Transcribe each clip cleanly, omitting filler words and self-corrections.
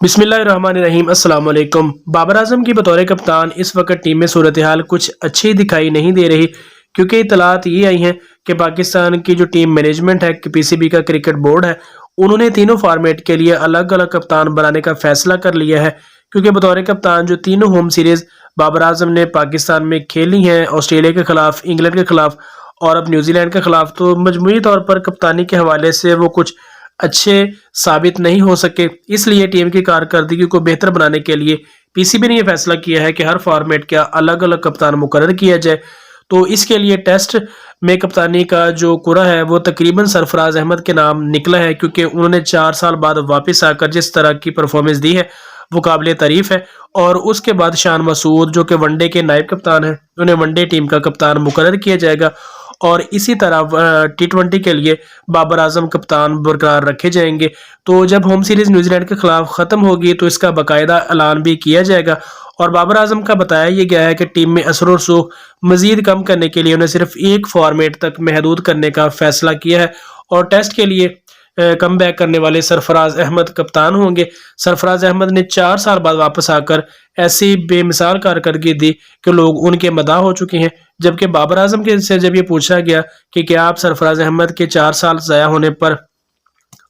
बिस्मिल्लाहिर्रहमानिर्रहीम अस्सलाम वालेकुम। बाबर आजम की बतौर कप्तान इस वक्त टीम में सूरत हाल कुछ अच्छी दिखाई नहीं दे रही, क्योंकि इतलात ये आई हैं कि पाकिस्तान की जो टीम मैनेजमेंट है, पीसीबी का क्रिकेट बोर्ड है, उन्होंने तीनों फॉर्मेट के लिए अलग अलग कप्तान बनाने का फैसला कर लिया है। क्योंकि बतौर कप्तान जो तीनों होम सीरीज बाबर आजम ने पाकिस्तान में खेली हैं, ऑस्ट्रेलिया के खिलाफ, इंग्लैंड के खिलाफ और अब न्यूजीलैंड के खिलाफ, तो मजमूई तौर पर कप्तानी के हवाले से वो कुछ अच्छे साबित नहीं हो सके। इसलिए टीम की कारकर्दगी को बेहतर बनाने के लिए पीसीबी ने यह फैसला किया है कि हर फॉर्मेट का अलग अलग कप्तान मुकर्रर किया जाए। तो इसके लिए टेस्ट में कप्तानी का जो कुरा है वो तकरीबन सरफराज अहमद के नाम निकला है, क्योंकि उन्होंने 4 साल बाद वापस आकर जिस तरह की परफॉर्मेंस दी है वो काबिल तारीफ है। और उसके बाद शान मसूद जो कि वनडे के नायब कप्तान हैं, उन्हें वनडे टीम का कप्तान मुकर्रर किया जाएगा। और इसी तरह टी20 के लिए बाबर आजम कप्तान बरकरार रखे जाएंगे। तो जब होम सीरीज न्यूजीलैंड के खिलाफ ख़त्म होगी तो इसका बाकायदा ऐलान भी किया जाएगा। और बाबर आजम का बताया यह गया है कि टीम में असर और सूख मजीद कम करने के लिए उन्हें सिर्फ एक फॉर्मेट तक महदूद करने का फैसला किया है। और टेस्ट के लिए कम बैक करने वाले सरफराज अहमद कप्तान होंगे। सरफराज अहमद ने 4 साल बाद वापस आकर ऐसी बेमिसाल कारकर्दगी दी कि लोग उनके मदाह हो चुके हैं। जबकि बाबर आजम के से जब ये पूछा गया कि क्या आप सरफराज अहमद के 4 साल ज़ाया होने पर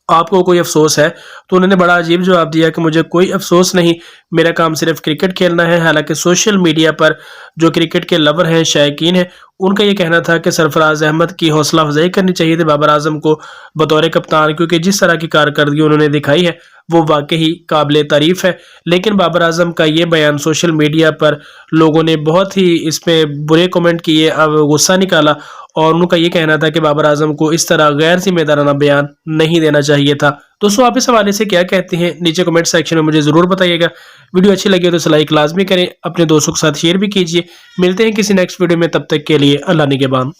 आपको कोई अफसोस है, तो उन्होंने बड़ा अजीब जवाब दिया कि मुझे कोई अफसोस नहीं, मेरा काम सिर्फ क्रिकेट खेलना है। हालांकि सोशल मीडिया पर जो क्रिकेट के लवर हैं, शायकीन हैं, उनका ये कहना था कि सरफराज अहमद की हौसला अफजाई करनी चाहिए थी बाबर आजम को बतौर कप्तान, क्योंकि जिस तरह की कारकर्दगी उन्होंने दिखाई है वो वाकई काबिल तारीफ है। लेकिन बाबर आजम का ये बयान सोशल मीडिया पर लोगों ने बहुत ही इस पे बुरे कमेंट किए, अब गुस्सा निकाला। और उनका ये कहना था कि बाबर आजम को इस तरह गैर जिम्मेदाराना बयान नहीं देना चाहिए था। दोस्तों, आप इस हवाले से क्या कहते हैं नीचे कमेंट सेक्शन में मुझे ज़रूर बताइएगा। वीडियो अच्छी लगी तो लाइक लाजमी करें, अपने दोस्तों के साथ शेयर भी कीजिए। मिलते हैं किसी नेक्स्ट वीडियो में, तब तक के लिए अल्लाह निगहबान।